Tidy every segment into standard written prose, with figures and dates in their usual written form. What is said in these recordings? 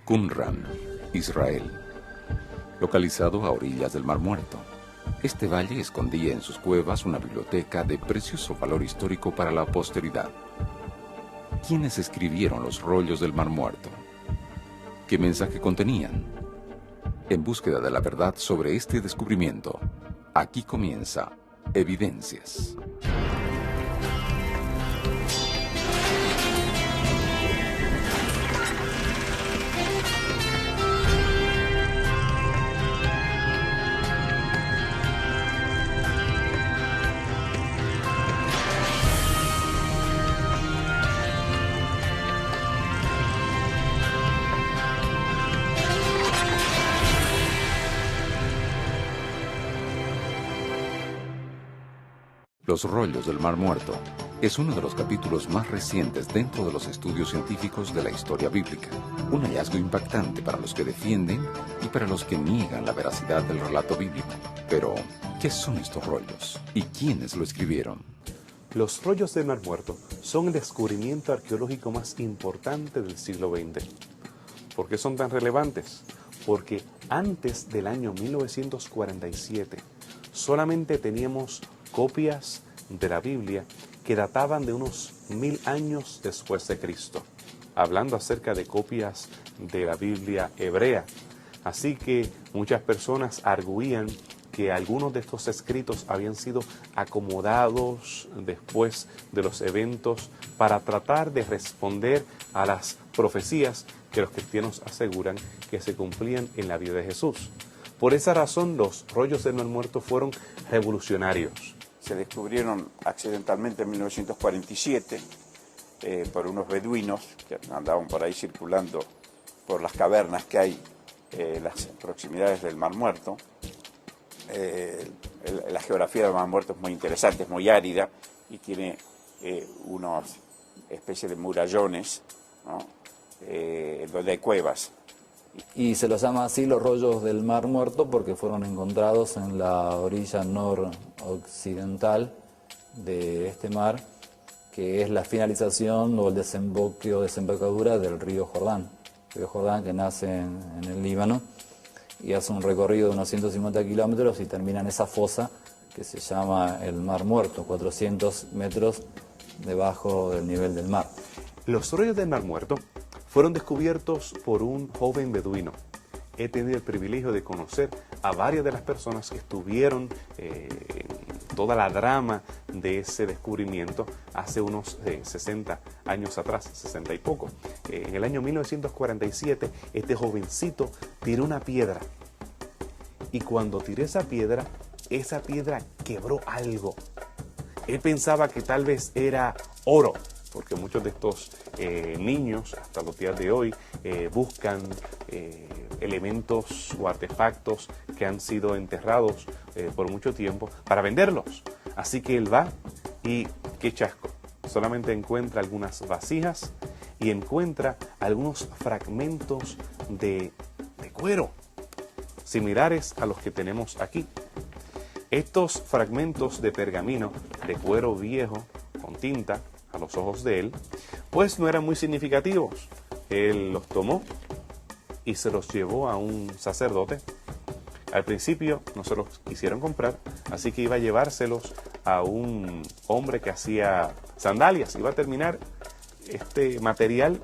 Qumran, Israel, localizado a orillas del Mar Muerto. Este valle escondía en sus cuevas una biblioteca de precioso valor histórico para la posteridad. ¿Quiénes escribieron los rollos del Mar Muerto? ¿Qué mensaje contenían? En búsqueda de la verdad sobre este descubrimiento, aquí comienza Evidencias. Los rollos del Mar Muerto es uno de los capítulos más recientes dentro de los estudios científicos de la historia bíblica. Un hallazgo impactante para los que defienden y para los que niegan la veracidad del relato bíblico. Pero, ¿qué son estos rollos? ¿Y quiénes lo escribieron? Los rollos del Mar Muerto son el descubrimiento arqueológico más importante del siglo XX. ¿Por qué son tan relevantes? Porque antes del año 1947 solamente teníamos copias de la Biblia que databan de unos 1000 años después de Cristo, hablando acerca de copias de la Biblia hebrea. Así que muchas personas arguían que algunos de estos escritos habían sido acomodados después de los eventos para tratar de responder a las profecías que los cristianos aseguran que se cumplían en la vida de Jesús. Por esa razón, los rollos del Mar Muerto fueron revolucionarios. Se descubrieron accidentalmente en 1947 por unos beduinos que andaban por ahí circulando por las cavernas que hay en las proximidades del Mar Muerto. La geografía del Mar Muerto es muy interesante, es muy árida y tiene unas especies de murallones, ¿no? Donde hay cuevas. Y se los llama así los rollos del Mar Muerto porque fueron encontrados en la orilla noroccidental de este mar, que es la finalización o el desemboque o desembocadura del río Jordán. El río Jordán que nace en el Líbano y hace un recorrido de unos 150 kilómetros y termina en esa fosa que se llama el Mar Muerto, 400 metros debajo del nivel del mar. Los rollos del Mar Muerto fueron descubiertos por un joven beduino. He tenido el privilegio de conocer a varias de las personas que estuvieron en toda la drama de ese descubrimiento hace unos 60 años atrás, 60 y poco. En el año 1947, este jovencito tiró una piedra. Y cuando tiró esa piedra quebró algo. Él pensaba que tal vez era oro, porque muchos de estos niños, hasta los días de hoy, buscan elementos o artefactos que han sido enterrados por mucho tiempo para venderlos. Así que él va y, qué chasco, solamente encuentra algunas vasijas y encuentra algunos fragmentos de cuero, similares a los que tenemos aquí. Estos fragmentos de pergamino, de cuero viejo, con tinta, a los ojos de él, pues no eran muy significativos. Él los tomó y se los llevó a un sacerdote. Al principio no se los quisieron comprar, así que iba a llevárselos a un hombre que hacía sandalias. Iba a terminar este material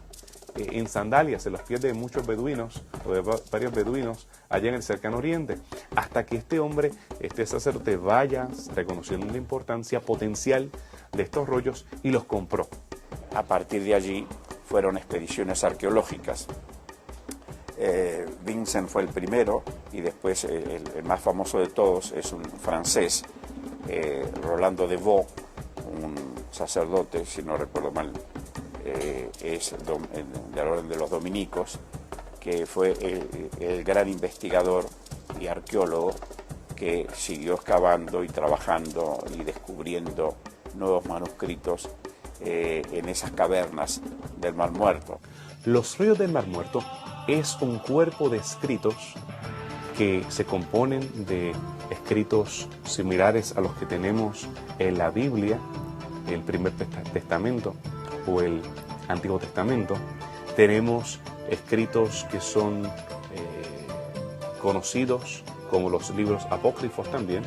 en sandalias, en los pies de muchos beduinos, o de varios beduinos, allá en el cercano oriente, hasta que este hombre, este sacerdote, vaya reconociendo la importancia potencial de estos rollos y los compró. A partir de allí fueron expediciones arqueológicas. Vincent fue el primero y después el más famoso de todos es un francés, Rolando de Vaux, un sacerdote, si no recuerdo mal, es de la orden de los dominicos, que fue el gran investigador y arqueólogo que siguió excavando y trabajando y descubriendo nuevos manuscritos en esas cavernas del Mar Muerto. Los rollos del Mar Muerto es un cuerpo de escritos que se componen de escritos similares a los que tenemos en la Biblia, el Primer Testamento o el Antiguo Testamento. Tenemos escritos que son conocidos como los libros apócrifos también.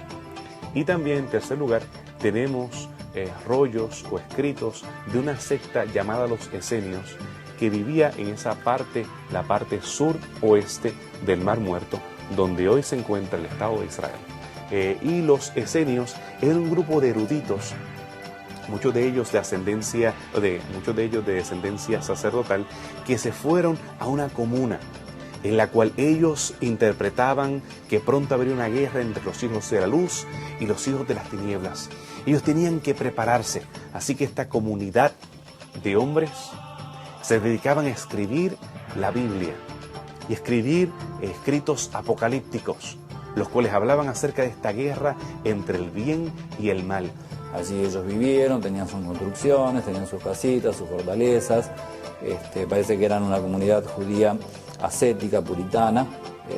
Y también, en tercer lugar, tenemos rollos o escritos de una secta llamada los esenios, que vivía en esa parte, la parte sur-oeste del Mar Muerto, donde hoy se encuentra el Estado de Israel. Y los esenios eran un grupo de eruditos, muchos de ellos de descendencia sacerdotal, que se fueron a una comuna en la cual ellos interpretaban que pronto habría una guerra entre los hijos de la luz y los hijos de las tinieblas. Ellos tenían que prepararse, así que esta comunidad de hombres se dedicaban a escribir la Biblia y escribir escritos apocalípticos, los cuales hablaban acerca de esta guerra entre el bien y el mal. Allí ellos vivieron, tenían sus construcciones, tenían sus casitas, sus fortalezas. Parece que eran una comunidad judía ascética, puritana,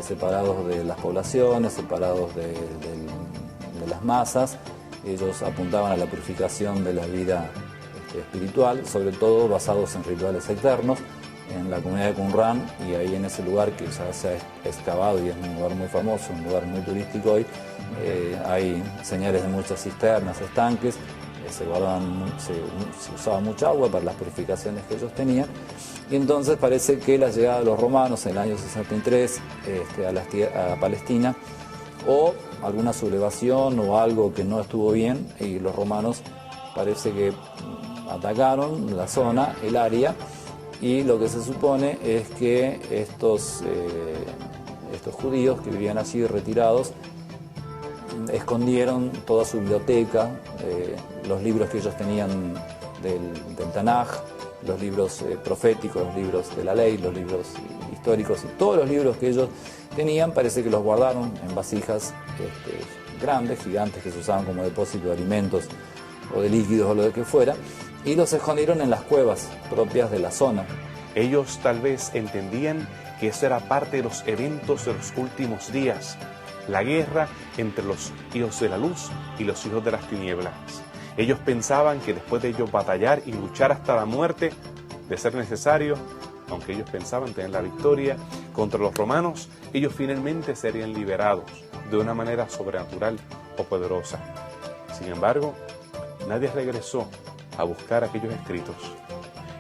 separados de las poblaciones, separados de las masas. Ellos apuntaban a la purificación de la vida espiritual, sobre todo basados en rituales externos, en la comunidad de Qumran, y ahí en ese lugar que ya se ha excavado y es un lugar muy famoso, un lugar muy turístico hoy, hay señales de muchas cisternas, estanques, se usaba mucha agua para las purificaciones que ellos tenían, y entonces parece que la llegada de los romanos en el año 63 a Palestina, o alguna sublevación o algo que no estuvo bien, y los romanos parece que atacaron la zona, el área, y lo que se supone es que estos judíos que vivían allí retirados escondieron toda su biblioteca, los libros que ellos tenían del Tanaj, los libros proféticos, los libros de la ley, los libros históricos, y todos los libros que ellos tenían parece que los guardaron en vasijas grandes, gigantes, que se usaban como depósito de alimentos o de líquidos o lo que fuera, y los escondieron en las cuevas propias de la zona. Ellos tal vez entendían que eso era parte de los eventos de los últimos días, la guerra entre los hijos de la luz y los hijos de las tinieblas. Ellos pensaban que después de ellos batallar y luchar hasta la muerte, de ser necesario, aunque ellos pensaban tener la victoria contra los romanos, ellos finalmente serían liberados de una manera sobrenatural o poderosa. Sin embargo, nadie regresó a buscar aquellos escritos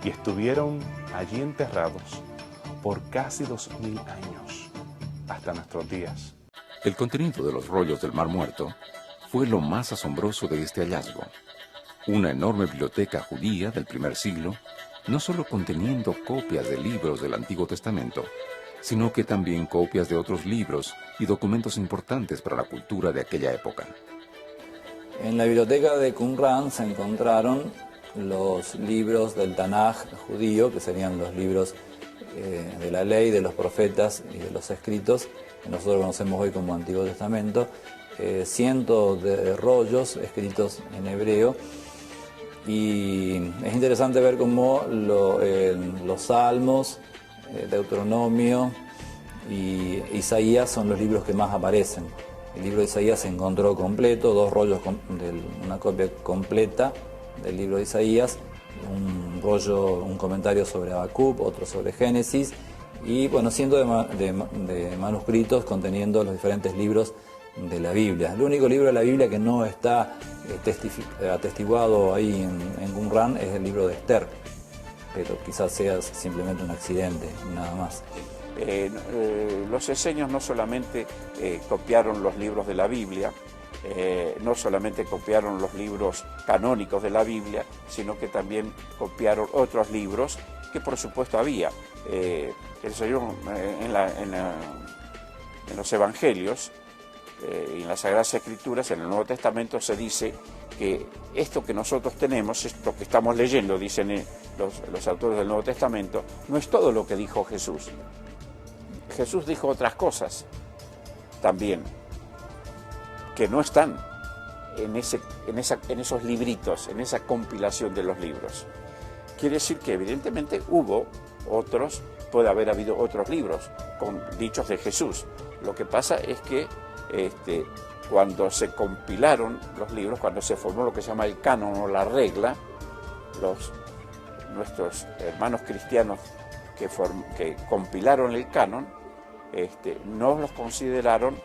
y estuvieron allí enterrados por casi 2000 años, hasta nuestros días. El contenido de los rollos del Mar Muerto fue lo más asombroso de este hallazgo. Una enorme biblioteca judía del primer siglo, no solo conteniendo copias de libros del Antiguo Testamento, sino que también copias de otros libros y documentos importantes para la cultura de aquella época. En la biblioteca de Qumran se encontraron los libros del Tanaj judío, que serían los libros de la ley, de los profetas y de los escritos, que nosotros conocemos hoy como Antiguo Testamento, cientos de rollos escritos en hebreo, y es interesante ver cómo los Salmos, Deuteronomio y Isaías son los libros que más aparecen. El libro de Isaías se encontró completo, 2 rollos, una copia completa del libro de Isaías, un rollo, un comentario sobre Habacuc, otro sobre Génesis, y bueno, cientos de manuscritos conteniendo los diferentes libros de la Biblia. El único libro de la Biblia que no está atestiguado ahí en Qumran es el libro de Esther, pero quizás sea simplemente un accidente, nada más. Los esenios no solamente copiaron los libros de la Biblia, no solamente copiaron los libros canónicos de la Biblia, sino que también copiaron otros libros que por supuesto había. El Señor en los Evangelios y en las Sagradas Escrituras, en el Nuevo Testamento, se dice que esto que nosotros tenemos, esto que estamos leyendo, dicen los autores del Nuevo Testamento, no es todo lo que dijo Jesús. Jesús dijo otras cosas también, que no están en esos libritos, en esa compilación de los libros. Quiere decir que evidentemente hubo otros, puede haber habido otros libros con dichos de Jesús. Lo que pasa es que cuando se compilaron los libros, cuando se formó lo que se llama el canon o la regla, nuestros hermanos cristianos que compilaron el canon, no los consideraron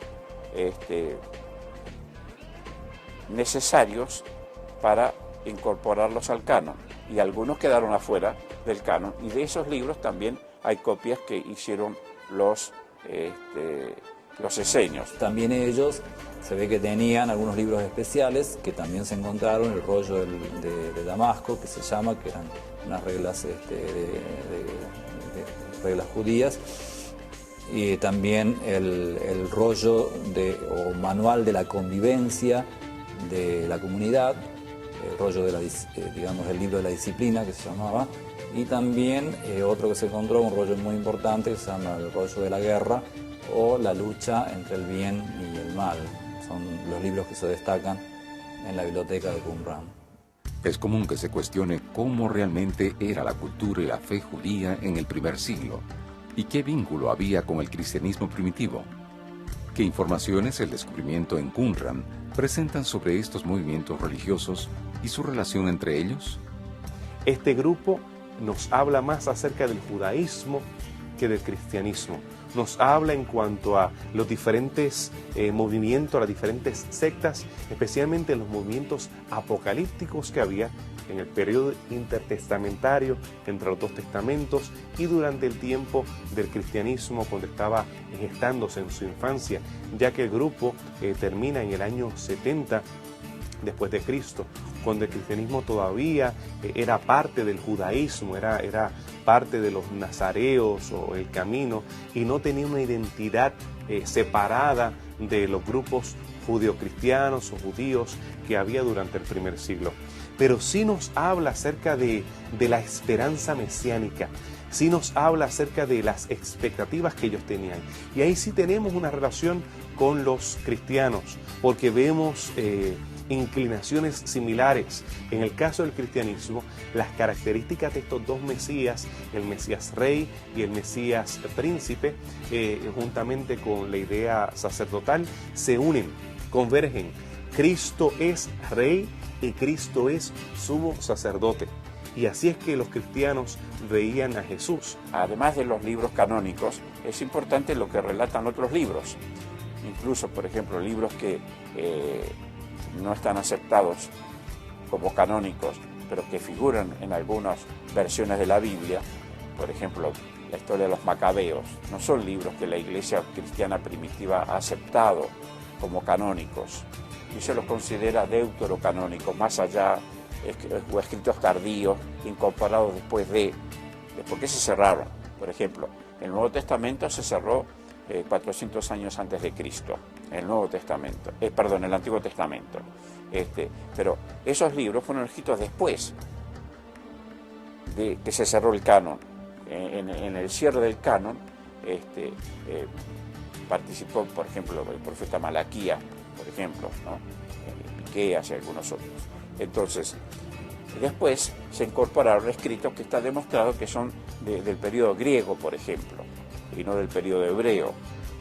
necesarios para incorporarlos al canon, y algunos quedaron afuera del canon, y de esos libros también hay copias que hicieron los esenios. También ellos se ve que tenían algunos libros especiales que también se encontraron, el rollo de Damasco, que se llama, que eran unas reglas, reglas judías, y también el rollo o manual de la convivencia de la comunidad, el rollo digamos, el libro de la disciplina, que se llamaba, y también otro que se encontró, un rollo muy importante, que se llama el rollo de la guerra o la lucha entre el bien y el mal. Son los libros que se destacan en la biblioteca de Qumran. Es común que se cuestione cómo realmente era la cultura y la fe judía en el primer siglo y qué vínculo había con el cristianismo primitivo. ¿Qué informaciones el descubrimiento en Qumran presentan sobre estos movimientos religiosos y su relación entre ellos? Este grupo nos habla más acerca del judaísmo que del cristianismo. Nos habla en cuanto a los diferentes movimientos, las diferentes sectas, especialmente los movimientos apocalípticos que había en el periodo intertestamentario entre los dos testamentos y durante el tiempo del cristianismo, cuando estaba gestándose en su infancia, ya que el grupo termina en el año 70 después de Cristo, cuando el cristianismo todavía era parte del judaísmo, era parte de los nazareos o el camino, y no tenía una identidad separada de los grupos judeocristianos o judíos que había durante el primer siglo. Pero sí nos habla acerca de la esperanza mesiánica, sí nos habla acerca de las expectativas que ellos tenían. Y ahí sí tenemos una relación con los cristianos, porque vemos inclinaciones similares. En el caso del cristianismo, las características de estos dos Mesías, el Mesías Rey y el Mesías Príncipe, juntamente con la idea sacerdotal, se unen, convergen. Cristo es Rey y Cristo es sumo sacerdote. Y así es que los cristianos veían a Jesús. Además de los libros canónicos, es importante lo que relatan otros libros. Incluso, por ejemplo, libros que no están aceptados como canónicos, pero que figuran en algunas versiones de la Biblia. Por ejemplo, la historia de los Macabeos. No son libros que la iglesia cristiana primitiva ha aceptado como canónicos, y se los considera deuterocanónicos, más allá, o escritos tardíos, incorporados después de por qué se cerraron. Por ejemplo, el Nuevo Testamento se cerró 400 años antes de Cristo, el Nuevo Testamento, el Antiguo Testamento. Pero esos libros fueron escritos después de que se cerró el canon. En el cierre del canon participó, por ejemplo, el profeta Malaquías, por ejemplo, ¿no? Miqueas y algunos otros. Entonces, después se incorporaron escritos que está demostrado que son del periodo griego, por ejemplo, y no del periodo hebreo.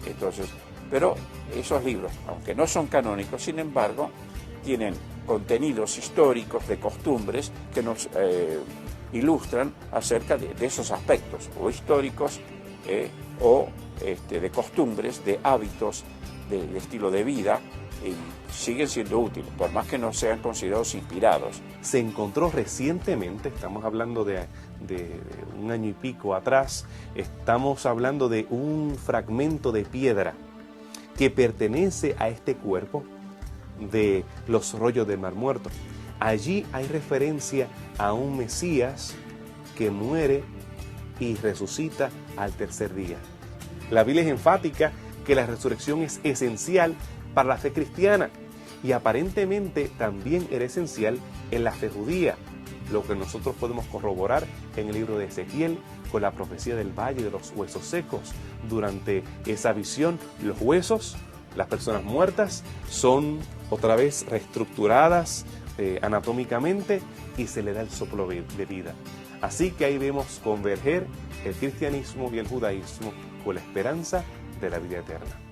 Entonces, pero esos libros, aunque no son canónicos, sin embargo, tienen contenidos históricos de costumbres que nos ilustran acerca de esos aspectos, o históricos, o de costumbres, de hábitos, de estilo de vida, y siguen siendo útiles, por más que no sean considerados inspirados. Se encontró recientemente, estamos hablando de un año y pico atrás, estamos hablando de un fragmento de piedra que pertenece a este cuerpo de los rollos del Mar Muerto. Allí hay referencia a un Mesías que muere y resucita al tercer día. La Biblia es enfática que la resurrección es esencial para la fe cristiana, y aparentemente también era esencial en la fe judía, lo que nosotros podemos corroborar en el libro de Ezequiel con la profecía del valle de los huesos secos. Durante esa visión, los huesos, las personas muertas, son otra vez reestructuradas anatómicamente, y se le da el soplo de vida. Así que ahí vemos converger el cristianismo y el judaísmo con la esperanza de la vida eterna.